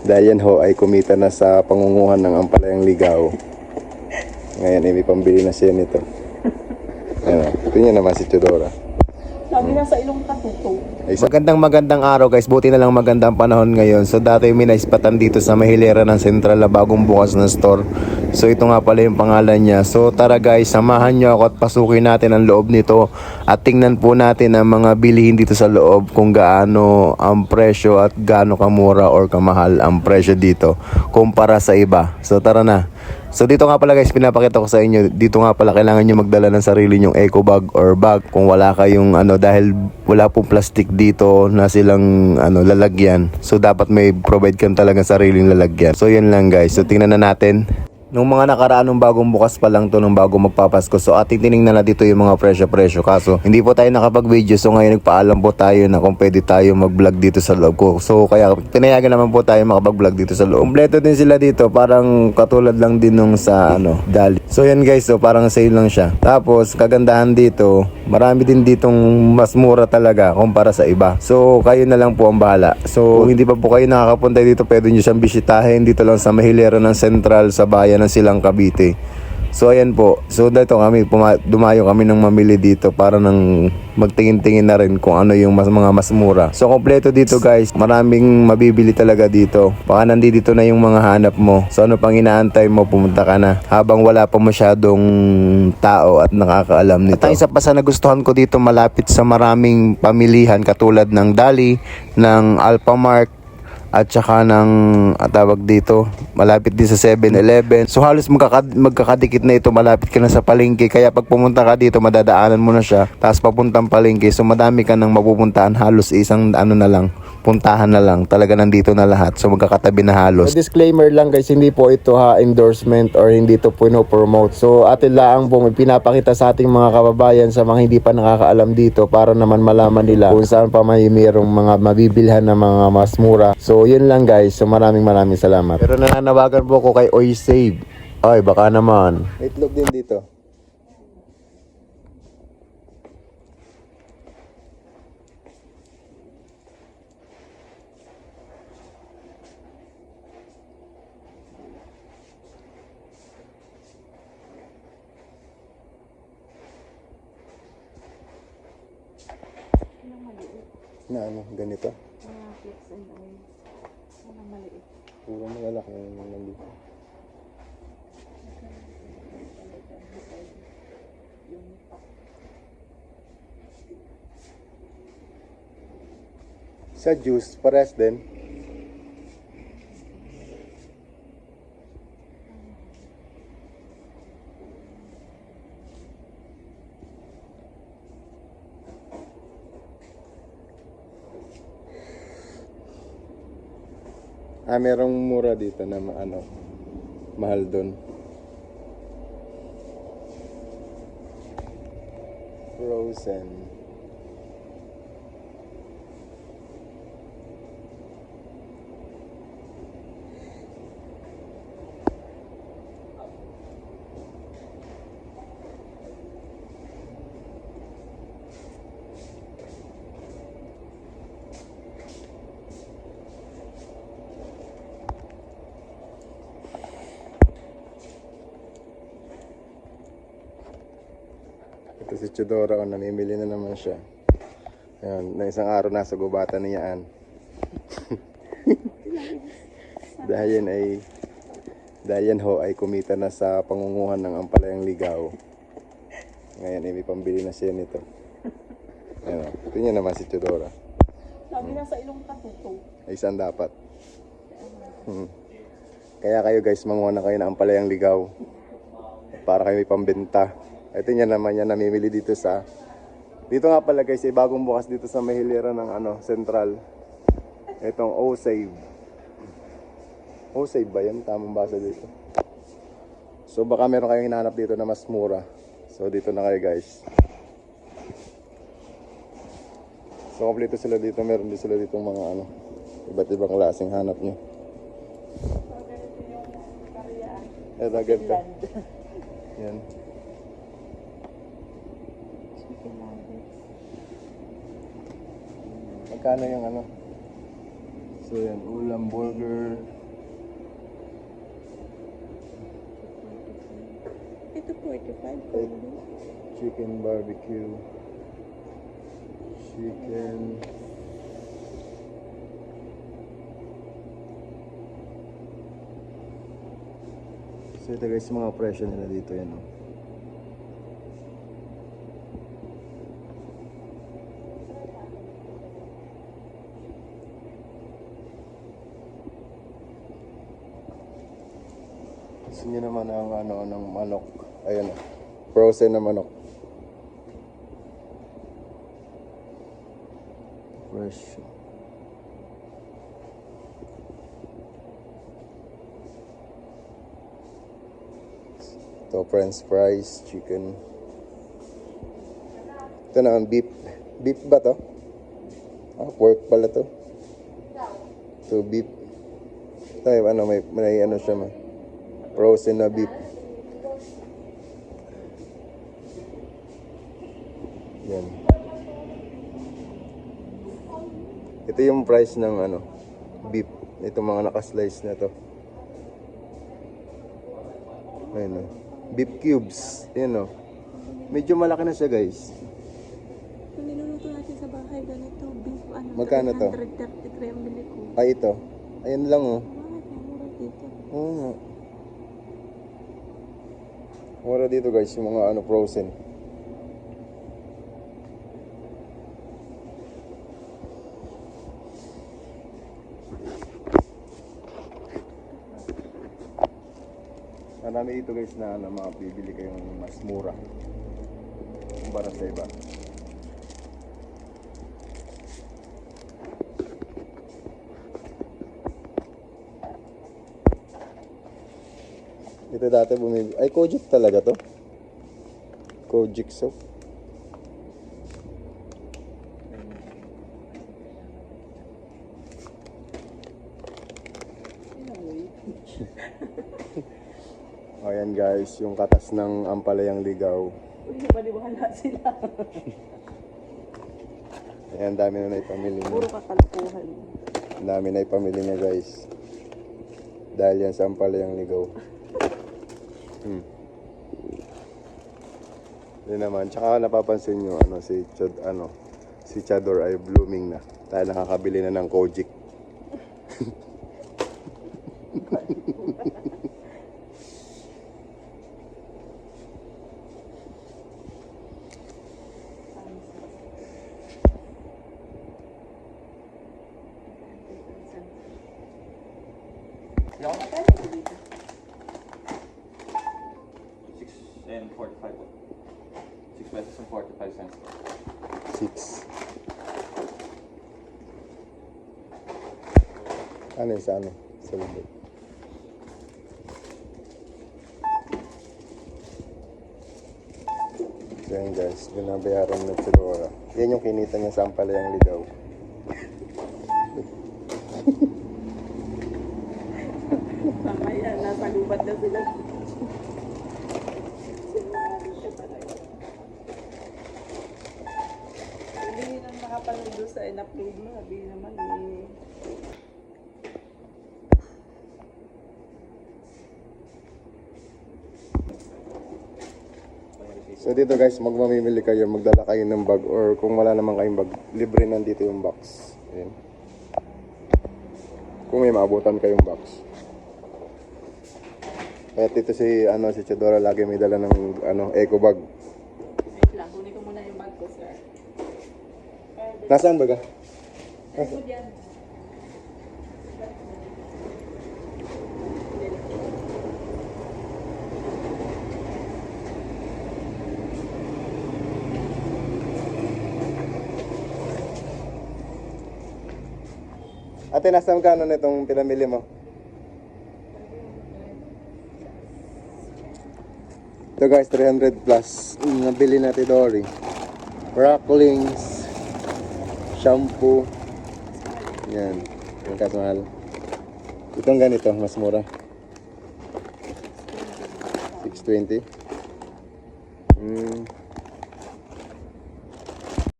Dahil yan ho ay kumita na sa pangunguhan ng ampalayang ligaw. Ngayon ay may pambili na siya nito. Ayan o, tingnan naman si Teodora. Sabi na sa ilong katuto. Magandang araw guys, buti na lang magandang panahon ngayon. So dati may naispatan dito sa Mahilera ng Sentral na bagong bukas na store. So ito nga pala yung pangalan niya. So tara guys, samahan nyo ako at pasukin natin ang loob nito. At tingnan po natin ang mga bilihin dito sa loob, kung gaano ang presyo at gaano kamura or kamahal ang presyo dito kumpara sa iba. So tara na. So dito nga pala guys, pinapakita ko sa inyo, dito nga pala kailangan nyo magdala ng sarili nyong eco bag or bag kung wala kayong dahil wala pong plastic dito na silang lalagyan. So dapat may provide kang talaga sariling lalagyan. So yun lang guys, so tingnan na natin. Nung mga nakaraan nung bagong bukas pa lang to, nung bago magpapasko. So ating tinignan na dito yung mga presyo-presyo. Kaso hindi po tayo nakapag-video. So ngayon nagpaalam po tayo na kung pwede tayo mag-vlog dito sa loob ko. So kaya pinayagan naman po tayo makapag-vlog dito sa loob. Kompleto din sila dito. Parang katulad lang din nung sa Dali. So yan guys, so parang sale lang siya. Tapos kagandahan dito, marami din ditong mas mura talaga kumpara sa iba. So kayo na lang po ang bahala. So kung hindi pa po kayo nakakapunta dito, pwede nyo siyang bisitahin dito lang sa Mahilera ng Sentral sa bayan ng Silang Cavite. So ayan po. So dito kami dumayo kami ng mamili dito para nang magtingin-tingin na rin kung ano yung mga mas mura. So kompleto dito guys. Maraming mabibili talaga dito. Baka nandito na yung mga hanap mo. So ano pang inaantay mo, pumunta ka na habang wala pa masyadong tao at nakakaalam nito. At ang isa pa sa nagustuhan ko dito, malapit sa maraming pamilihan katulad ng Dali, ng Alphamart, at saka ng tawag dito, malapit din sa 7-Eleven. So halos magkakadikit na ito, malapit ka na sa palengke. Kaya pag pumunta ka dito, madadaanan mo na siya, tapos papuntang palengke. So madami ka nang mapupuntahan, halos isang na lang, puntahan na lang. Talaga nandito na lahat. So magkakatabi na halos. So, disclaimer lang guys, hindi po ito endorsement or hindi ito pino-promote. So atin lang po pinapakita sa ating mga kababayan, sa mga hindi pa nakakaalam dito, para naman malaman nila kung saan pa may mayroong mga mabibilhan na mga mas mura. So yun lang guys. So maraming salamat. Pero nananawagan po ko kay Oy Save. Ay baka naman. Itlog din dito. Na ganito. Flex and oil. Ano maliit. Puro malalaki yung nandito. Sa juice, pares din. Merong mura dito na mahal doon. Frozen. Ito si Teodora, namimili na naman siya. Ayan, na isang araw nasa gubatan niyaan. Dahil yan ho ay kumita na sa pangunguhan ng ampalayang ligaw. Ngayon ay may pambili na siya nito. Ayan, tingnan naman si Teodora. Sabi na sa ilong katuto. Ay isang dapat. Kaya kayo guys, manguha na kayo ng ampalayang ligaw para kayo may pambenta. Ito niya naman yan, namimili dito dito nga pala guys, ay bagong bukas dito sa Mahilera ng Sentral. Itong O-Save. O-Save ba yan? Tamang basa dito. So baka meron kayong hinahanap dito na mas mura. So dito na kayo guys. So kompleto sila dito, meron din sila dito mga iba't ibang klaseng hanap nyo. Ito ganito. Yan. Magkano yung So yan, ulam, burger. Ito 45 ko. Chicken barbecue. Chicken. So ito guys, mga presyo nila dito yan. Oh. Gusto nyo naman ang ano ng manok. Ayan o. Frozen na manok. Fresh. Ito, french fries, chicken. Ito na ang beef. Beef ba to? Ah, pork pala to. Ito, beef. Ito, ano, may ano siya ma. Frozen na beef. Yan. Ito yung price ng ano, beef. Itong mga naka-slice na to. Ayun o. Beef cubes. Yan o. Medyo malaki na siya guys. Kung niluluto natin sa bahay, ganito, beef, ano, Magkano to? 333 ang bili ko. Ay ito. Ayan lang o. Bakit? Mura dito. Oo nga. Mura dito guys, yung mga ano frozen. Marami dito guys na ano, makapibili kayong mas mura kumpara sa iba. Ito dati bumili. Ay, Kojic talaga to. Kojic soap. Ayan guys, yung katas ng ampalayang ligaw. Uy, paniwala sila. Ayan, dami na naipamili niya. Puro kakalpuhan. Ang dami na ipamili niya guys. Dahil yan sa ampalayang ligaw. Hindi naman. Tsaka napapansin nyo, si Chador ay blooming na. Dahil nakakabili na ng Kojic. Magkano ito dito? 6 and 45. 6 pesos and 45 cents. 6. Ano yung sa ano? Sa libot. So yan guys, binabayaran na si Laura. Yan yung kinita niya sa ampalayang ligaw. Mamaya, nasa gubat na sila. Hindi nang nakapanood doon sa in-upload mo. Sabi naman eh. So dito guys, magmamimili kayo, magdala kayo ng bag or kung wala naman kayong bag, libre nandito yung box. Ayan. Kung may maabutan kayong box. Kaya dito si Chadora lagi may dala ng eco bag. Wait lang, kunin ko muna yung bag ko, sir. Nasaan baga? Ay, good yan. Ate, nasaan ka nitong pinamili mo? Ito guys, 300 plus. Nabili natin Dory. Cracklings. Shampoo. Yan. Yung kasmahal. Itong ganito, mas mura. 620.